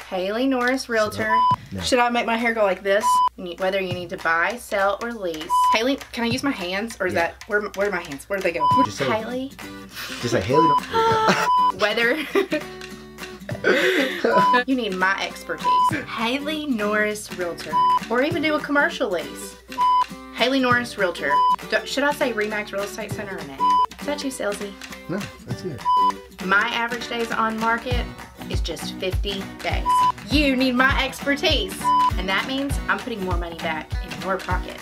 Haley Norris, realtor. No. Should I make my hair go like this? Whether you need to buy, sell, or lease. Haley, can I use my hands? Or is that, where are my hands? Where do they go? Just say, Haley. Just say Haley. Whether you need my expertise. Haley Norris, realtor. Or even do a commercial lease. Haley Norris, realtor. Should I say Remax Real Estate Center or no? Is that too salesy? No, that's good. My average days on market is just 50 days. You need my expertise. And that means I'm putting more money back in your pocket.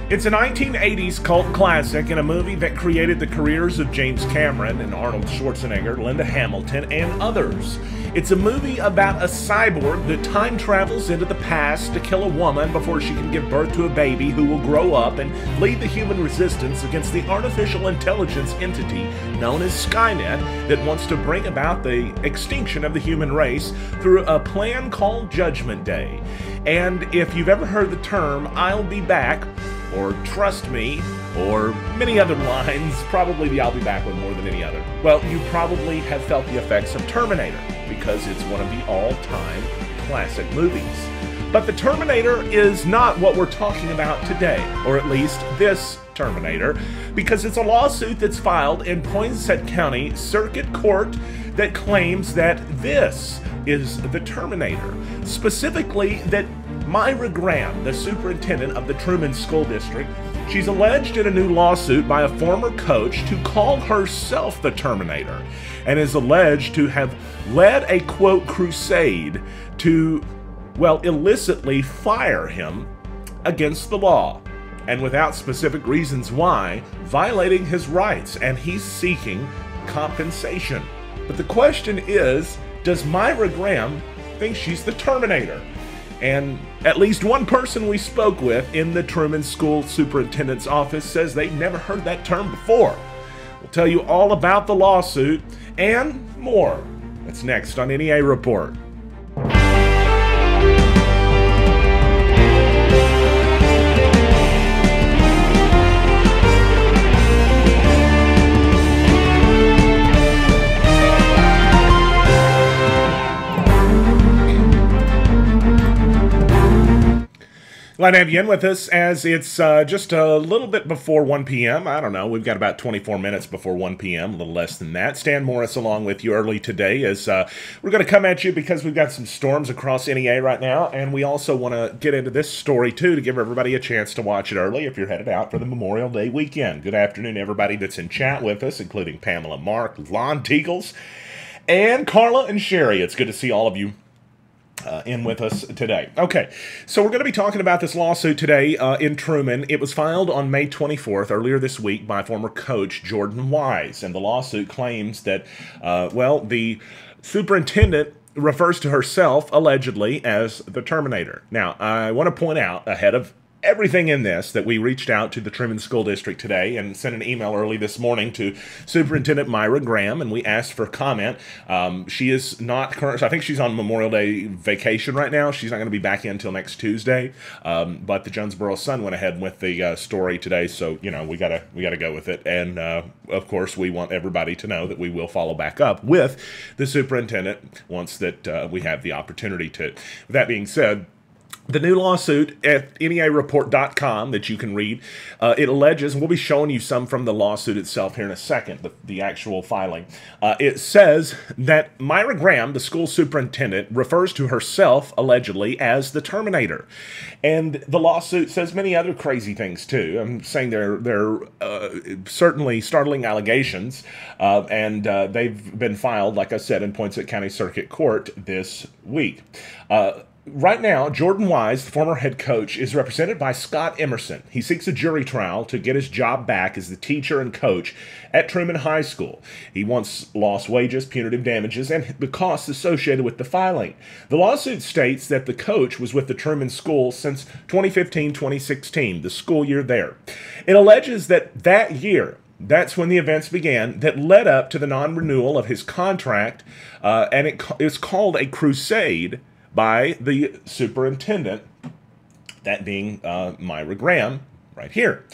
It's a 1980s cult classic and a movie that created the careers of James Cameron and Arnold Schwarzenegger, Linda Hamilton, and others. It's a movie about a cyborg that time travels into the past to kill a woman before she can give birth to a baby who will grow up and lead the human resistance against the artificial intelligence entity known as Skynet that wants to bring about the extinction of the human race through a plan called Judgment Day. And if you've ever heard the term, "I'll be back," or "trust me," or many other lines, probably the "I'll be back" one more than any other. Well, you probably have felt the effects of Terminator, because it's one of the all-time classic movies. But the Terminator is not what we're talking about today, or at least this Terminator, because it's a lawsuit that's filed in Poinsett County Circuit Court that claims that this is the Terminator. Specifically, that Myra Graham, the superintendent of the Trumann School District, she's alleged in a new lawsuit by a former coach to call herself the Terminator, and is alleged to have led a, quote, crusade to, well, illicitly fire him against the law, and without specific reasons why, violating his rights, and he's seeking compensation. But the question is, does Myra Graham think she's the Terminator? And at least one person we spoke with in the Trumann School Superintendent's office says they've never heard that term before. We'll tell you all about the lawsuit and more. That's next on NEA Report. Glad to have you in with us as it's just a little bit before 1 p.m. I don't know, we've got about 24 minutes before 1 p.m., a little less than that. Stan Morris along with you early today as we're going to come at you because we've got some storms across NEA right now, and we also want to get into this story too to give everybody a chance to watch it early if you're headed out for the Memorial Day weekend. Good afternoon everybody that's in chat with us, including Pamela, Mark, Lon Teagles, and Carla and Sherry. It's good to see all of you in with us today. Okay, so we're going to be talking about this lawsuit today in Trumann. It was filed on May 24th, earlier this week, by former coach Jordan Wise, and the lawsuit claims that, well, the superintendent refers to herself, allegedly, as the Terminator. Now, I want to point out, ahead of everything in this, that we reached out to the Trumann School District today and sent an email early this morning to Superintendent Myra Graham, and we asked for comment. She is not current. I think she's on Memorial Day vacation right now. She's not going to be back in until next Tuesday. But the Jonesboro Sun went ahead with the story today, so you know we gotta go with it. And of course, we want everybody to know that we will follow back up with the superintendent once that we have the opportunity to. With that being said, the new lawsuit at NEAreport.com that you can read, it alleges, and we'll be showing you some from the lawsuit itself here in a second, the actual filing. It says that Myra Graham, the school superintendent, refers to herself, allegedly, as the Terminator. And the lawsuit says many other crazy things, too. I'm saying they're certainly startling allegations, and they've been filed, like I said, in Poinsett County Circuit Court this week. Right now, Jordan Wise, the former head coach, is represented by Scott Emerson. He seeks a jury trial to get his job back as the teacher and coach at Trumann High School. He wants lost wages, punitive damages, and the costs associated with the filing. The lawsuit states that the coach was with the Trumann School since 2015-2016, the school year there. It alleges that that year, that's when the events began that led up to the non-renewal of his contract, and it is called a crusade by the superintendent, that being Myra Graham, right here.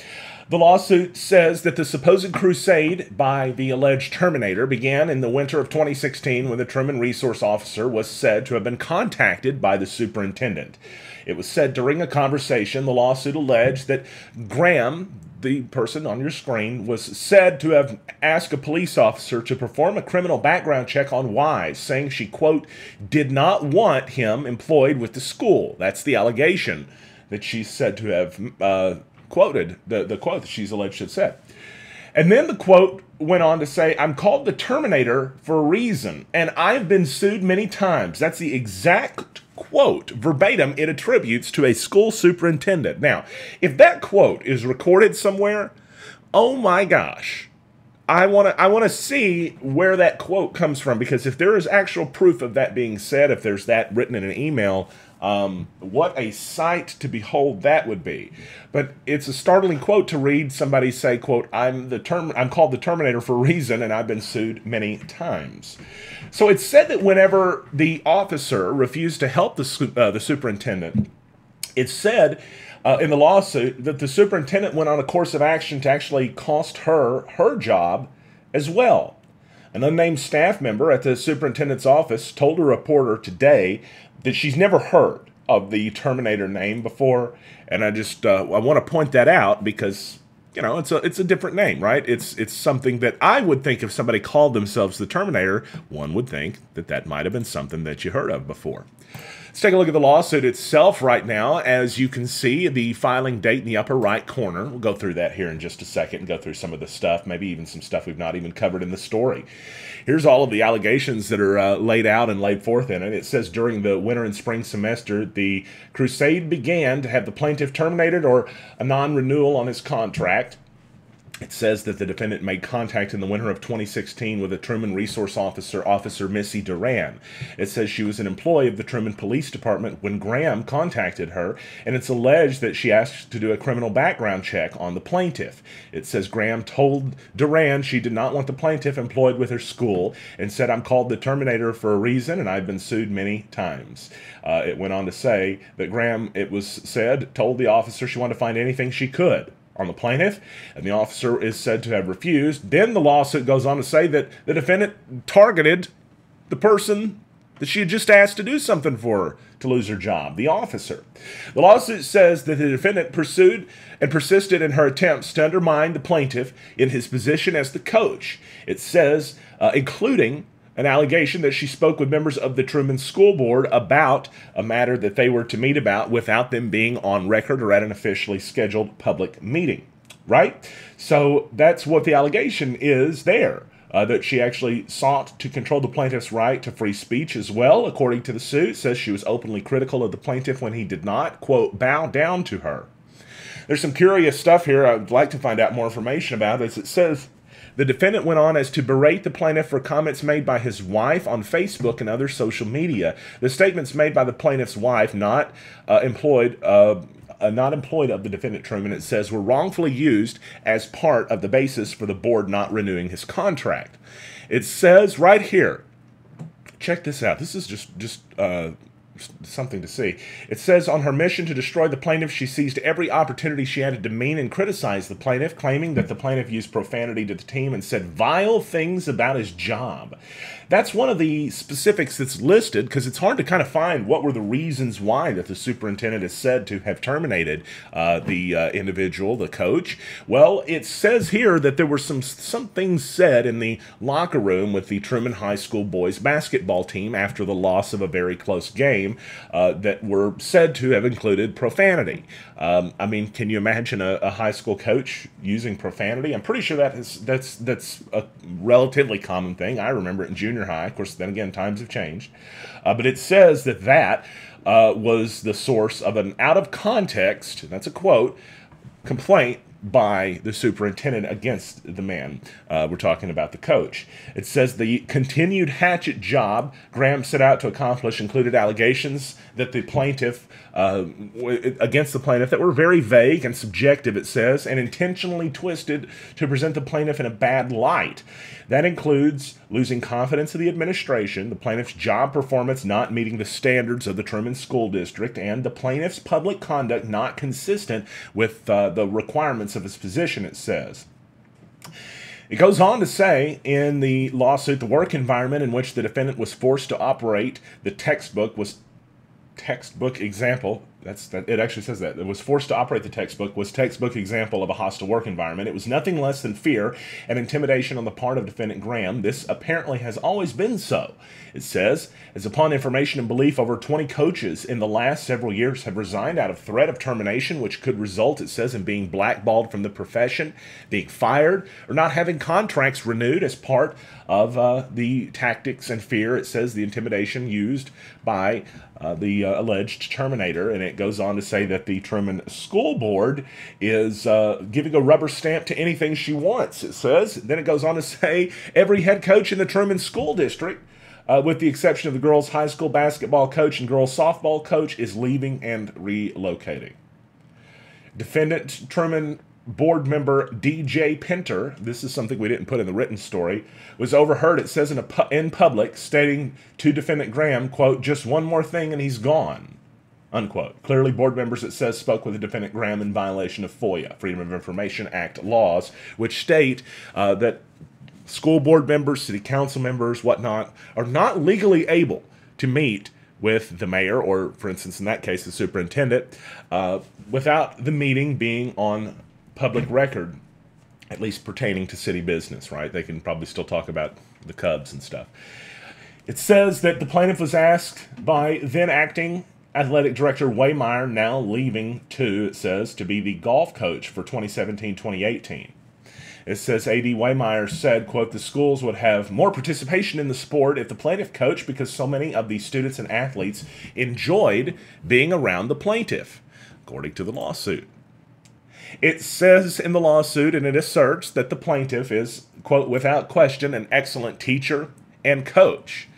The lawsuit says that the supposed crusade by the alleged Terminator began in the winter of 2016 when the Trumann resource officer was said to have been contacted by the superintendent. It was said during a conversation, the lawsuit alleged that Graham, the person on your screen, was said to have asked a police officer to perform a criminal background check on Wise, saying she, quote, did not want him employed with the school. That's the allegation that she's said to have quoted, the quote that she's alleged to have said. And then the quote went on to say, I'm called the Terminator for a reason, and I've been sued many times. That's the exact quote, verbatim, it attributes to a school superintendent. Now, if that quote is recorded somewhere, oh my gosh, I want to see where that quote comes from, because if there is actual proof of that being said, if there's that written in an email, what a sight to behold that would be. But it's a startling quote to read somebody say, quote, I'm called the Terminator for a reason, and I've been sued many times. So it's said that whenever the officer refused to help the superintendent, it's said in the lawsuit that the superintendent went on a course of action to actually cost her job as well. An unnamed staff member at the superintendent's office told a reporter today that she's never heard of the Terminator name before, and I want to point that out because, you know, it's a different name, right? It's something that I would think if somebody called themselves the Terminator, one would think that might have been something that you heard of before. Let's take a look at the lawsuit itself right now. As you can see, the filing date in the upper right corner. We'll go through that here in just a second and go through some of the stuff, maybe even some stuff we've not even covered in the story. Here's all of the allegations that are laid out and laid forth in it. It says during the winter and spring semester, the crusade began to have the plaintiff terminated or a non-renewal on his contract. It says that the defendant made contact in the winter of 2016 with a Trumann resource officer, Officer Missy Duran. It says she was an employee of the Trumann Police Department when Graham contacted her, and it's alleged that she asked to do a criminal background check on the plaintiff. It says Graham told Duran she did not want the plaintiff employed with her school and said, I'm called the Terminator for a reason, and I've been sued many times. It went on to say that Graham, it was said, told the officer she wanted to find anything she could on the plaintiff, and the officer is said to have refused. Then the lawsuit goes on to say that the defendant targeted the person that she had just asked to do something for her to lose her job, the officer. The lawsuit says that the defendant pursued and persisted in her attempts to undermine the plaintiff in his position as the coach. It says, including an allegation that she spoke with members of the Trumann School Board about a matter that they were to meet about without them being on record or at an officially scheduled public meeting, right? So that's what the allegation is there, that she actually sought to control the plaintiff's right to free speech as well. According to the suit, it says she was openly critical of the plaintiff when he did not, quote, bow down to her. There's some curious stuff here I would like to find out more information about. As it says, the defendant went on as to berate the plaintiff for comments made by his wife on Facebook and other social media. The statements made by the plaintiff's wife, not employed of the defendant Trumann, it says, were wrongfully used as part of the basis for the board not renewing his contract. It says right here, check this out. This is just something to see. It says, on her mission to destroy the plaintiff, she seized every opportunity she had to demean and criticize the plaintiff, claiming that the plaintiff used profanity to the team and said vile things about his job. That's one of the specifics that's listed, because it's hard to kind of find what were the reasons why that the superintendent is said to have terminated the individual, the coach. Well, it says here that there were some things said in the locker room with the Trumann High School boys basketball team after the loss of a very close game that were said to have included profanity. I mean, can you imagine a high school coach using profanity? I'm pretty sure that's a relatively common thing. I remember it in junior high. Of course, then again, times have changed. But it says that was the source of an out-of-context, that's a quote, complaint by the superintendent against the man. We're talking about the coach. It says the continued hatchet job Graham set out to accomplish included allegations that the plaintiff, against the plaintiff, that were very vague and subjective, it says, and intentionally twisted to present the plaintiff in a bad light. That includes losing confidence in the administration, the plaintiff's job performance not meeting the standards of the Trumann School District, and the plaintiff's public conduct not consistent with the requirements of his position, it says. It goes on to say in the lawsuit, the work environment in which the defendant was forced to operate the textbook example. It actually says that. It was forced to operate the textbook example of a hostile work environment. It was nothing less than fear and intimidation on the part of defendant Graham. This apparently has always been so. It says, as upon information and belief, over 20 coaches in the last several years have resigned out of threat of termination, which could result, it says, in being blackballed from the profession, being fired, or not having contracts renewed as part of the tactics and fear, it says, the intimidation used by the alleged Terminator. And it goes on to say that the Trumann School Board is giving a rubber stamp to anything she wants, it says. Then it goes on to say every head coach in the Trumann School District, with the exception of the girls' high school basketball coach and girls' softball coach, is leaving and relocating. Defendant Trumann board member D.J. Pinter, this is something we didn't put in the written story, was overheard, it says, in public, stating to defendant Graham, quote, just one more thing and he's gone, unquote. Clearly, board members, it says, spoke with the defendant Graham in violation of FOIA, Freedom of Information Act laws, which state that school board members, city council members, whatnot, are not legally able to meet with the mayor, or, for instance, in that case, the superintendent, without the meeting being on public record, at least pertaining to city business, right? They can probably still talk about the Cubs and stuff. It says that the plaintiff was asked by then acting athletic director Waymire, now leaving it says, to be the golf coach for 2017-2018. It says A.D. Waymire said, quote, the schools would have more participation in the sport if the plaintiff coached because so many of the students and athletes enjoyed being around the plaintiff, according to the lawsuit. It says in the lawsuit, and it asserts that the plaintiff is, quote, without question, an excellent teacher and coach.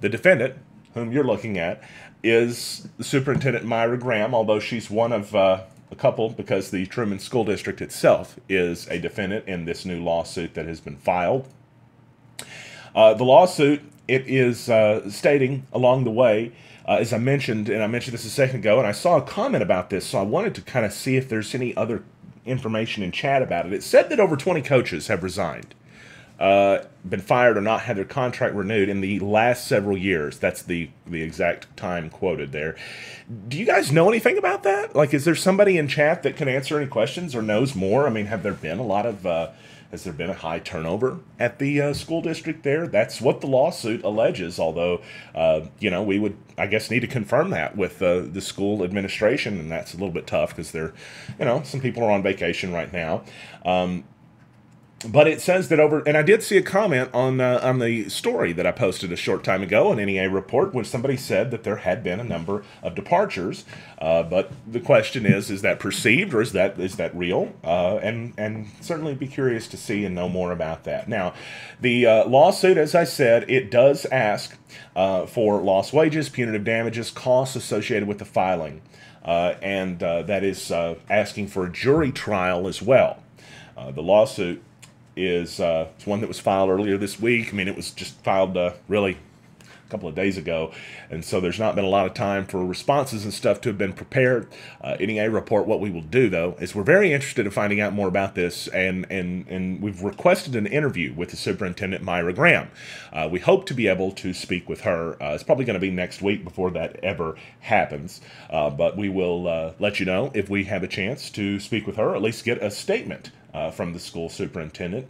The defendant, whom you're looking at, is Superintendent Myra Graham, although she's one of a couple because the Trumann School District itself is a defendant in this new lawsuit that has been filed. The lawsuit, it is stating along the way, as I mentioned, and I mentioned this a second ago, and I saw a comment about this, so I wanted to kind of see if there's any other information in chat about it. It said that over 20 coaches have resigned, been fired, or not had their contract renewed in the last several years. That's the exact time quoted there. Do you guys know anything about that? Like, is there somebody in chat that can answer any questions or knows more? I mean, have there been a lot of... has there been a high turnover at the school district there? That's what the lawsuit alleges, although, we would, I guess, need to confirm that with the school administration, and that's a little bit tough because they're, some people are on vacation right now. But it says that and I did see a comment on the story that I posted a short time ago, an NEA report, when somebody said that there had been a number of departures. But the question is that perceived, or is that real? And certainly be curious to see and know more about that. Now, the lawsuit, as I said, it does ask for lost wages, punitive damages, costs associated with the filing, and that is asking for a jury trial as well. The lawsuit is it's one that was filed earlier this week. I mean, it was just filed really a couple of days ago, and so there's not been a lot of time for responses and stuff to have been prepared. NEA report, what we will do, though, is we're very interested in finding out more about this, and we've requested an interview with the superintendent, Myra Graham. We hope to be able to speak with her. It's probably going to be next week before that ever happens, but we will let you know if we have a chance to speak with her, or at least get a statement from the school superintendent,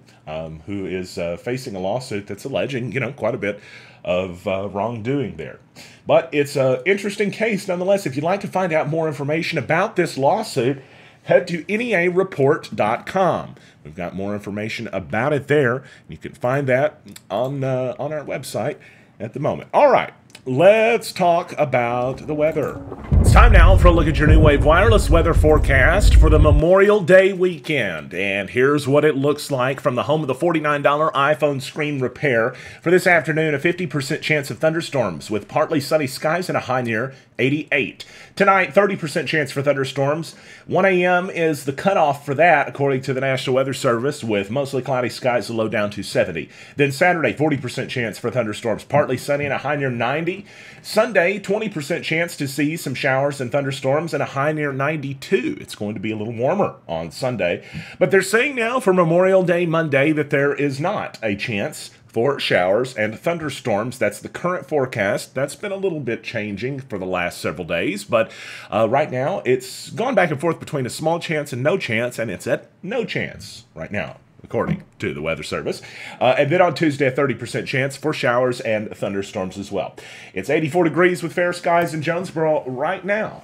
who is facing a lawsuit that's alleging, quite a bit of wrongdoing there. But it's an interesting case nonetheless. If you'd like to find out more information about this lawsuit, head to neareport.com. We've got more information about it there. You can find that on our website at the moment. All right. Let's talk about the weather. It's time now for a look at your New Wave Wireless weather forecast for the Memorial Day weekend. And here's what it looks like from the home of the $49 iPhone screen repair. For this afternoon, a 50% chance of thunderstorms with partly sunny skies and a high near 88. Tonight, 30% chance for thunderstorms. 1 a.m. is the cutoff for that, according to the National Weather Service, with mostly cloudy skies, a low down to 70. Then Saturday, 40% chance for thunderstorms, partly sunny and a high near 90. Sunday, 20% chance to see some showers and thunderstorms and a high near 92. It's going to be a little warmer on Sunday. But they're saying now for Memorial Day Monday that there is not a chance for showers and thunderstorms. That's the current forecast. That's been a little bit changing for the last several days, but right now it's gone back and forth between a small chance and it's at no chance right now, according to the Weather Service. And then on Tuesday, a 30% chance for showers and thunderstorms as well. It's 84 degrees with fair skies in Jonesboro right now.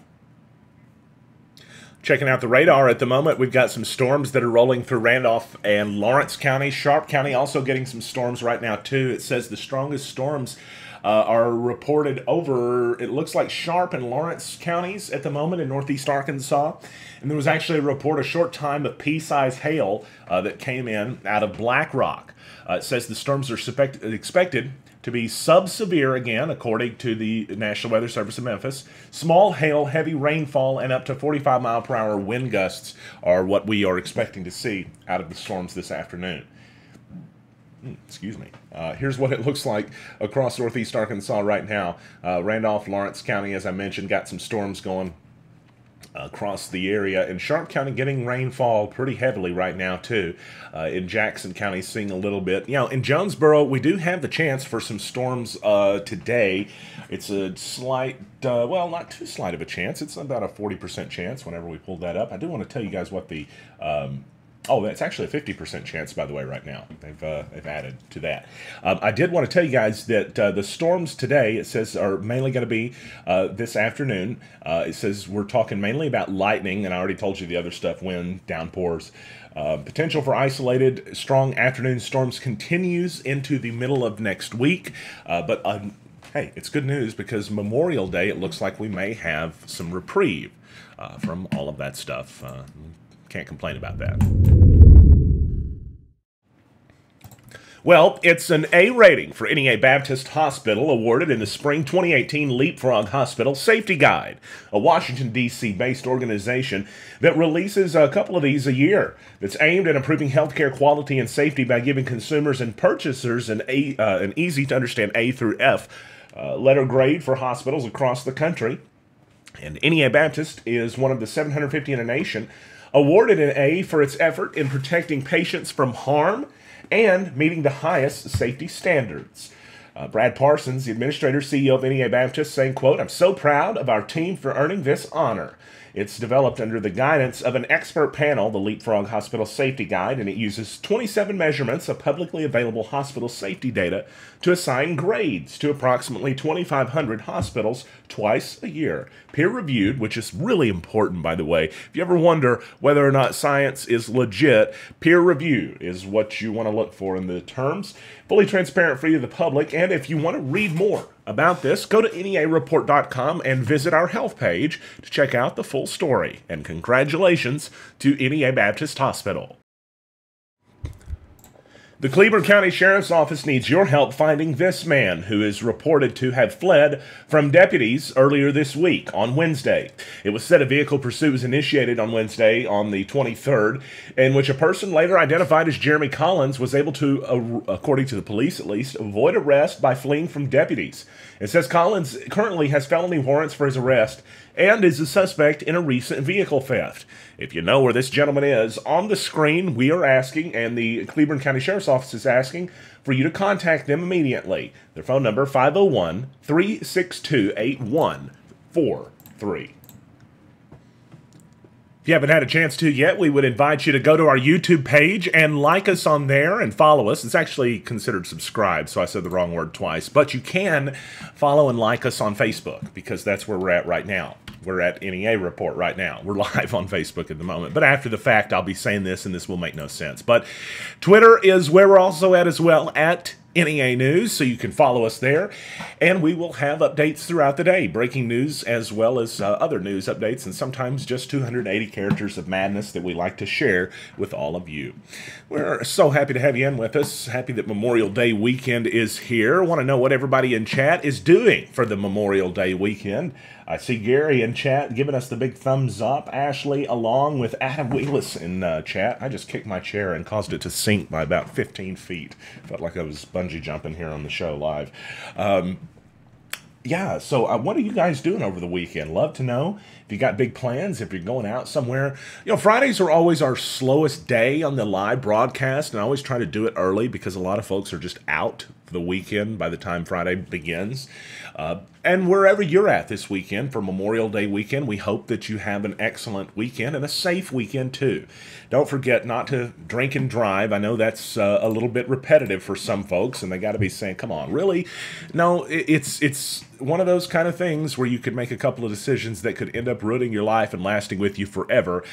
Checking out the radar at the moment, we've got some storms that are rolling through Randolph and Lawrence County. Sharp County also getting some storms right now, too. It says the strongest storms are reported over, it looks like Sharp and Lawrence counties at the moment in northeast Arkansas. And there was actually a report a short time of pea-sized hail that came in out of Black Rock. It says the storms are expected to be sub-severe again, according to the National Weather Service of Memphis. Small hail, heavy rainfall, and up to 45-mile-per-hour wind gusts are what we are expecting to see out of the storms this afternoon. Excuse me. Here's what it looks like across northeast Arkansas right now. Randolph, Lawrence County, as I mentioned, got some storms going across the area. In Sharp County, getting rainfall pretty heavily right now, too. In Jackson County, seeing a little bit. You know, in Jonesboro, we do have the chance for some storms today. It's a slight, well, not too slight of a chance. It's about a 40% chance whenever we pull that up. I do want to tell you guys what the... oh, that's actually a 50% chance, by the way, right now. They've added to that. I did want to tell you guys that the storms today, it says, are mainly going to be this afternoon. It says we're talking mainly about lightning, and I already told you the other stuff, wind, downpours. Potential for isolated, strong afternoon storms continues into the middle of next week. But hey, it's good news because Memorial Day, it looks like we may have some reprieve from all of that stuff. Can't complain about that. Well, it's an A rating for NEA Baptist Hospital, awarded in the Spring 2018 Leapfrog Hospital Safety Guide, a Washington, D.C. based organization that releases a couple of these a year that's aimed at improving healthcare quality and safety by giving consumers and purchasers an easy-to-understand A through F letter grade for hospitals across the country. And NEA Baptist is one of the 750 in a nation awarded an A for its effort in protecting patients from harm and meeting the highest safety standards. Brad Parsons, the administrator, CEO of NEA Baptist, saying, quote, "I'm so proud of our team for earning this honor. It's developed under the guidance of an expert panel, the Leapfrog Hospital Safety Guide, and it uses 27 measurements of publicly available hospital safety data to assign grades to approximately 2,500 hospitals twice a year. Peer-reviewed, which is really important, by the way. If you ever wonder whether or not science is legit, peer review is what you want to look for in the terms. Fully transparent for you, the public, and if you want to read more about this, go to neareport.com and visit our health page to check out the full story. And congratulations to NEA Baptist Hospital. The Cleveland County Sheriff's Office needs your help finding this man who is reported to have fled from deputies earlier this week on Wednesday. It was said a vehicle pursuit was initiated on Wednesday on the 23rd, in which a person later identified as Jeremy Collins was able to, according to the police at least, avoid arrest by fleeing from deputies. It says Collins currently has felony warrants for his arrest and is a suspect in a recent vehicle theft. If you know where this gentleman is, on the screen we are asking, and the Cleveland County Sheriff's Office is asking, for you to contact them immediately. Their phone number, 501-362-8143. If you haven't had a chance to yet, we would invite you to go to our YouTube page and like us on there and follow us. It's actually considered subscribe, so I said the wrong word twice. But you can follow and like us on Facebook, because that's where we're at right now. We're at NEA Report right now. We're live on Facebook at the moment. But after the fact, I'll be saying this, and this will make no sense. But Twitter is where we're also at as well, at NEA News, so you can follow us there. And we will have updates throughout the day, breaking news as well as other news updates, and sometimes just 280 characters of madness that we like to share with all of you. We're so happy to have you in with us. Happy that Memorial Day weekend is here. Want to know what everybody in chat is doing for the Memorial Day weekend. I see Gary in chat giving us the big thumbs up. Ashley along with Adam Wheelis in chat. I just kicked my chair and caused it to sink by about 15 feet. Felt like I was bungee jumping here on the show live. Yeah, so what are you guys doing over the weekend? Love to know if you got big plans, if you're going out somewhere. You know, Fridays are always our slowest day on the live broadcast, and I always try to do it early because a lot of folks are just out for the weekend by the time Friday begins. And wherever you're at this weekend for Memorial Day weekend, we hope that you have an excellent weekend and a safe weekend too. Don't forget not to drink and drive. I know that's a little bit repetitive for some folks, and they got to be saying, come on, really? No, it's one of those kind of things where you could make a couple of decisions that could end up ruining your life and lasting with you forever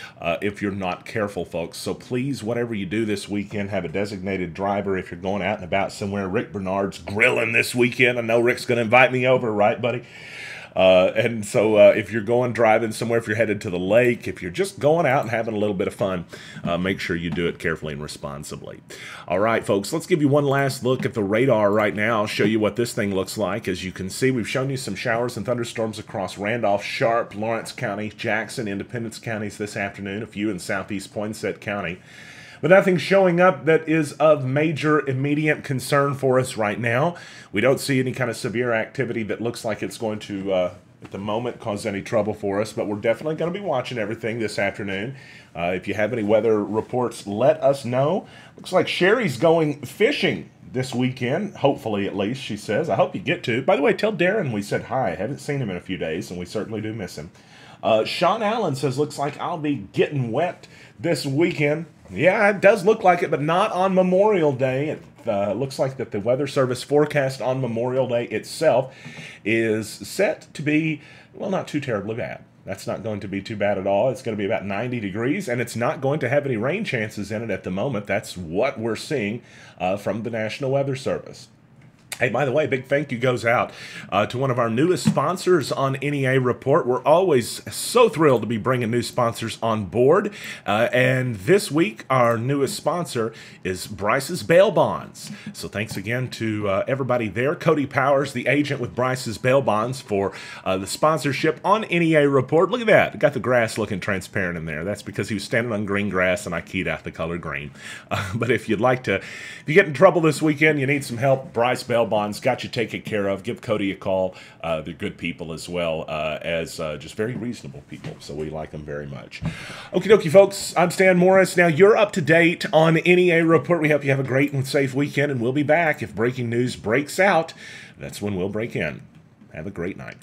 if you're not careful, folks. So please, whatever you do this weekend, have a designated driver if you're going out and about somewhere. Rick Bernard's grilling this weekend. I know Rick's going to invite me over, right, buddy? And so if you're going driving somewhere, if you're headed to the lake, if you're just going out and having a little bit of fun, make sure you do it carefully and responsibly. All right, folks, let's give you one last look at the radar right now. I'll show you what this thing looks like. As you can see, we've shown you some showers and thunderstorms across Randolph, Sharp, Lawrence County, Jackson, Independence counties this afternoon, a few in southeast Poinsett County. But nothing showing up that is of major immediate concern for us right now. We don't see any kind of severe activity that looks like it's going to, at the moment, cause any trouble for us. But we're definitely going to be watching everything this afternoon. If you have any weather reports, let us know. Looks like Sherry's going fishing this weekend, hopefully at least, she says. I hope you get to. By the way, tell Darren we said hi. I haven't seen him in a few days, and we certainly do miss him. Sean Allen says, looks like I'll be getting wet this weekend. Yeah, it does look like it, but not on Memorial Day. It looks like that the Weather Service forecast on Memorial Day itself is set to be, well, not too terribly bad. That's not going to be too bad at all. It's going to be about 90 degrees, and it's not going to have any rain chances in it at the moment. That's what we're seeing from the National Weather Service. Hey, by the way, big thank you goes out to one of our newest sponsors on NEA Report. We're always so thrilled to be bringing new sponsors on board. And this week, our newest sponsor is Bryce's Bail Bonds. So thanks again to everybody there. Cody Powers, the agent with Bryce's Bail Bonds, for the sponsorship on NEA Report. Look at that. Got the grass looking transparent in there. That's because he was standing on green grass and I keyed out the color green. But if you'd like to, if you get in trouble this weekend, you need some help, Bryce Bail Bonds got you taken care of. Give Cody a call. They're good people as well as just very reasonable people, so we like them very much. Okie dokie, folks. I'm Stan Morris. Now you're up to date on NEA Report. We hope you have a great and safe weekend, and we'll be back if breaking news breaks out. That's when we'll break in. Have a great night.